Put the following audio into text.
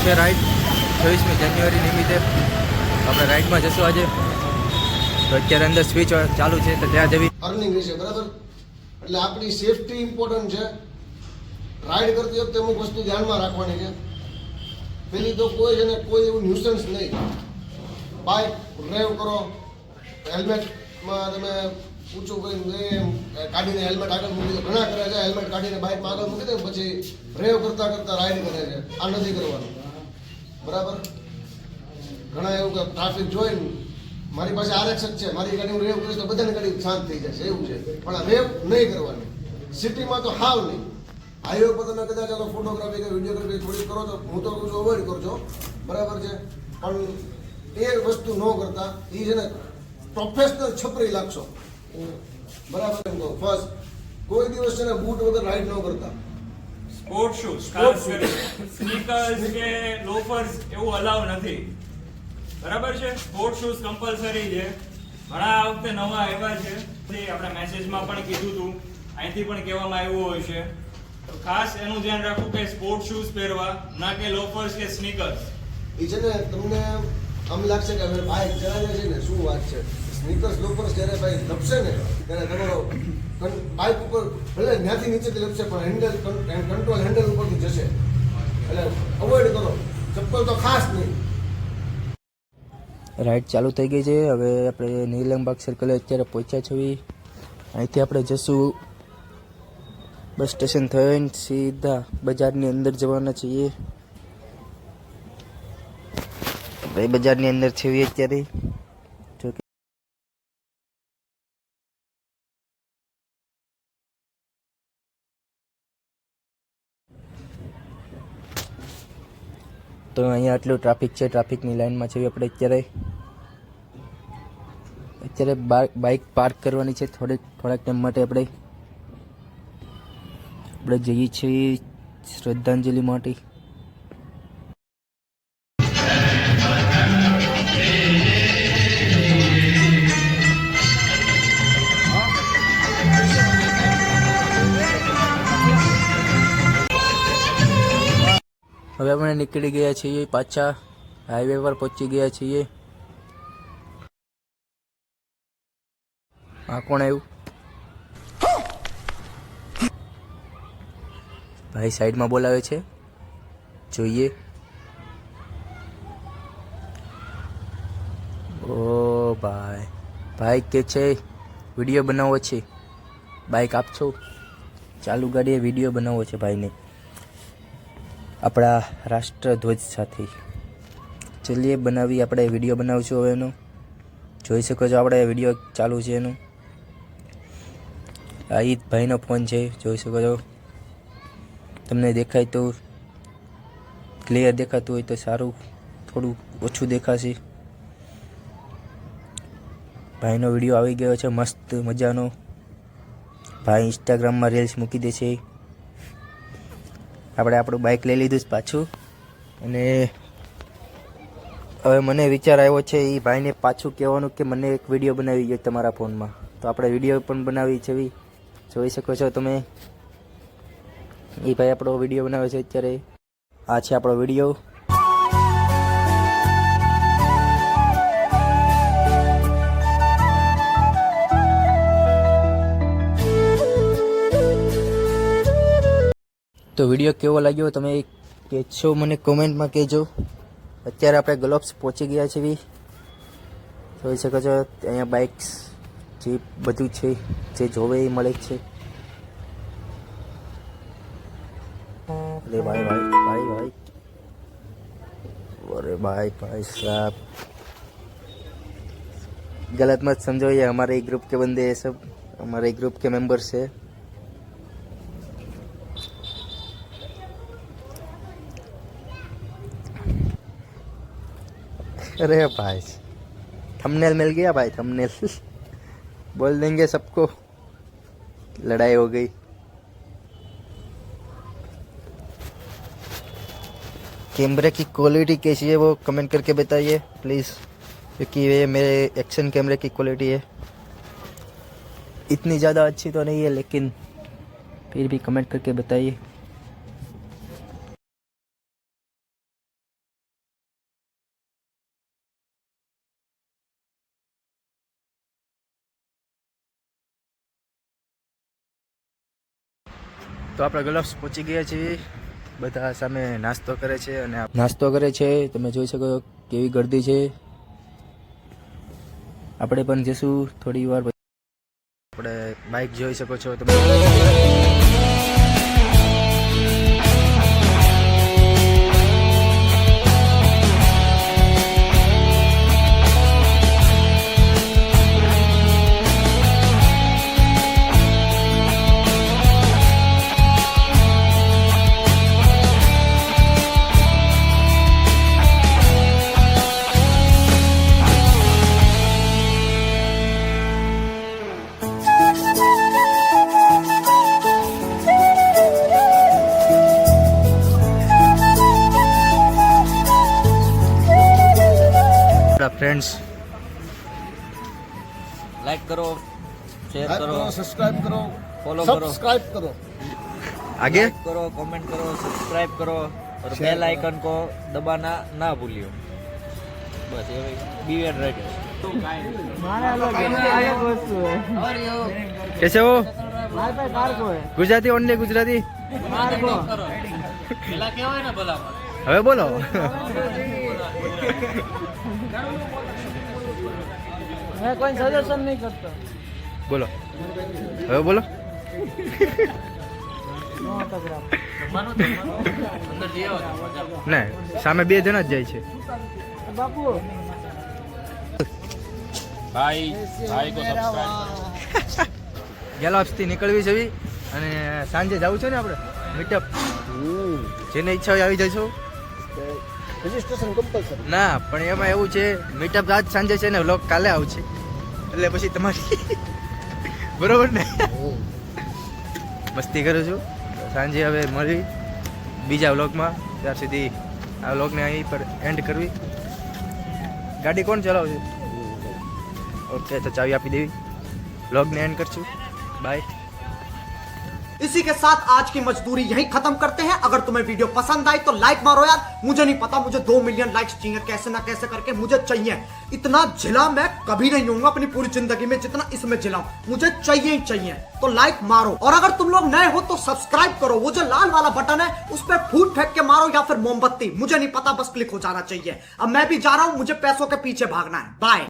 છે રાઈડ 26મી જાન્યુઆરી નિમિત્તે આપણે રાઈડમાં જશું આજે. તો અત્યારે અંદર સ્વિચ ચાલુ છે તો ત્યાં જવી અર્નિંગ રહેશે, બરાબર. એટલે આપણી સેફટી ઇમ્પોર્ટન્ટ છે. રાઈડ કરતી વખતે અમુક વસ્તુ ધ્યાનમાં રાખવાની છે. પેલી તો કોઈ એવું ન્યુસન્સ નહીં. બાઇક ડ્રાઈવ કરો, હેલ્મેટમાં તમે ઊંચું કાઢીને હેલ્મેટ આગળ મૂકી દો. ઘણા કરે છે હેલ્મેટ કાઢીને બાઇકમાં આગળ મૂકી દે પછી ડ્રાઈવ કરતા કરતા રાઈડ કરે છે. આ નથી કરવાનું, બરાબર. ઘણા એવું કે ટ્રાફિક જોઈને મારી પાસે RX છે, મારી ગાડી હું રેવ કરીશ તો બધાની ગાડી શાંત થઈ જશે, એવું છે. પણ આ રેવ નહીં કરવાની. સિટીમાં તો હાવ નહીં. હાઈવે પર તમે કદાચ ફોટોગ્રાફી કે વિડીયોગ્રાફી થોડી કરો તો હું તો કહું છું અવોઇડ કરજો, બરાબર છે. પણ એ વસ્તુ ન કરતા એ છે ને પ્રોફેશનલ છપરી લાગશો, બરાબર. એમ કહું ફર્સ્ટ કોઈ દિવસ છે ને બૂટ વગર રાઈડ ન કરતા. સ્પોર્ટ શૂઝ, ખાસ કરીને સ્નીકર્સ કે લોફર્સ એવું અલાઉ નથી, બરાબર છે. સ્પોર્ટ શૂઝ કમ્પલસરી છે. ઘણા આ વખતે નવા આવ્યા છે, આપણે મેસેજમાં પણ કીધું હતું, અહીંથી પણ કહેવામાં આવ્યું હોય છે. તો ખાસ એનું ધ્યાન રાખવું કે સ્પોર્ટ શૂઝ પહેરવા, ના કે લોફર્સ કે સ્નીકર્સ. એ છે ને તમને આમ લાગશે કે હવે બાઇક ચલાવે છે ને શું વાત છે. સ્નીકર્સ લોફર્સ જ્યારે ભાઈ લપશે ને ત્યારે તમારો બાઇક ઉપર ભલે ત્યાંથી નીચેથી લપશે પણ કંટ્રોલ હેન્ડલ ઉપરથી જશે. એટલે અવોઇડ કરો, ચપ્પલ તો ખાસ નહીં. રાઈડ ચાલુ થઈ ગઈ છે. હવે આપણે નીલમબાગ સર્કલે અત્યારે પહોંચ્યા છીએ. અહીંથી આપણે જશું બસ સ્ટેશન થઈને સીધા બજારની અંદર જવાના છીએ. આપણે બજારની અંદર છીએ અત્યારે. જો કે તો અહીંયા આટલું ટ્રાફિક છે. ટ્રાફિકની લાઈનમાં છીએ આપણે અત્યારે બાઇક પાર્ક કરવાની છે. થોડાક ટાઈમ માટે આપણે જઈએ છીએ શ્રદ્ધાંજલિ માટે. હવે આપણે નીકળી ગયા છીએ, પાછા હાઈવે પર પહોંચી ગયા છીએ. આ કોણ આવ્યું? ભાઈ સાઈડમાં બોલાવે છે, જોઈએ. ઓ ભાઈ કે છે વિડીયો બનાવવો છે, બાઇક આપશો? ચાલુ ગાડીએ વિડીયો બનાવવો છે ભાઈને, આપણા રાષ્ટ્રધ્વજ સાથે. ચલીએ બનાવી, આપણે વિડીયો બનાવશું હવે એનો. જોઈ શકો છો આપણે વિડીયો ચાલુ છે એનું. આ ઈ ભાઈનો ફોન છે, જોઈ શકો છો. તમને દેખાય તો ક્લિયર દેખાતું હોય તો સારું, થોડું ઓછું દેખાશે. ભાઈનો વિડીયો આવી ગયો છે મસ્ત મજાનો. ભાઈ ઇન્સ્ટાગ્રામમાં રીલ્સ મૂકી દે છે. આપણે આપણું બાઇક લઈ લીધું છે પાછું. અને હવે મને વિચાર આવ્યો છે એ ભાઈને પાછું કહેવાનું કે મને એક વિડીયો બનાવી ગયો તમારા ફોનમાં. તો આપણે વિડીયો પણ બનાવી છે, જોઈ શકો છો તમે. એ ભાઈ આપણો વિડીયો બનાવે છે અત્યારે. આ છે આપણો વિડીયો. તો વિડીયો કેવો લાગ્યો તમે કહેશો મને કોમેન્ટમાં કહેજો. અત્યારે આપણે ગ્લોબ્સ પહોંચી ગયા છીએ, જોઈ શકો છો. અહીંયા બાઇક્સ જે બધું છે જે જોવે એ મળે છે. अरे भाई अरे भाई साहब गलत मत समझो, ये हमारे एक ग्रुप के बंदे हैं, सब हमारे ग्रुप के मेंबर्स है. अरे भाई थंबनेल मिल गया भाई, थंबनेल बोल देंगे सबको. लड़ाई हो गई. कैमरे की क्वालिटी कैसी है वो कमेंट करके बताइए प्लीज़, क्योंकि ये मेरे एक्शन कैमरे की क्वालिटी है. इतनी ज़्यादा अच्छी तो नहीं है, लेकिन फिर भी कमेंट करके बताइए. તો આપણે ગ્લવ્સ પહોંચી ગયા છીએ. બધા સામે નાસ્તો કરે છે અને નાસ્તો કરે છે. તમે જોઈ શકો કેવી ગર્દી છે. આપણે પણ જઈશું થોડી વાર પછી. આપણે બાઇક જોઈ શકો છો તમે. ફ્રેન્ડ્સ लाइक करो, शेयर लाइक करो, करो, सब्सक्राइब करो, फॉलो करो, सब्सक्राइब करो, आगे लाइक करो, कमेंट करो, सब्सक्राइब करो और शेयर बेल आइकन को दबाना ना भूलियो. बस ये बी एंड रेडी. कैसे हो? गुजराती ओनली गुजराती. હવે બોલો. मैं कोई सजेशन नहीं करता. બોલો હવે બોલો. ના સામે બે જણા જ જાય છે. बापू ગેલાપ્સથી નીકળવી છે અને સાંજે જવું છે ને આપણે મીટઅપ. જેને ઈચ્છા હોય આવી જઈશું. Registration compulsory. ના પણ એમાં એવું છે મીટઅપ આજ સાંજે છે ને વ્લોગ કાલે આવશે એટલે પછી તમારી બરોબર ને. મસ્તી કરું છું. સાંજે હવે મળી બીજા વ્લોગમાં. ત્યાર સુધી આ વ્લોગને અહીં પર એન્ડ કરવી. ગાડી કોણ ચલાવશે? ઓકે તો ચાવી આપી દેવી. વ્લોગને એન્ડ કરશું. બાય. इसी के साथ आज की मजदूरी यहीं खत्म करते हैं. अगर तुम्हें वीडियो पसंद आई तो लाइक मारो यार. मुझे नहीं पता, मुझे 2 मिलियन लाइक्स चाहिए. कैसे ना कैसे करके मुझे चाहिए. इतना झिला मैं कभी नहीं हूँ अपनी पूरी जिंदगी में जितना इसमें झिला. मुझे चाहिए ही चाहिए. तो लाइक मारो और अगर तुम लोग नए हो तो सब्सक्राइब करो. वो जो लाल वाला बटन है उस पर फूट फेंक के मारो या फिर मोमबत्ती, मुझे नहीं पता, बस क्लिक हो जाना चाहिए. अब मैं भी जा रहा हूं, मुझे पैसों के पीछे भागना है. बाय.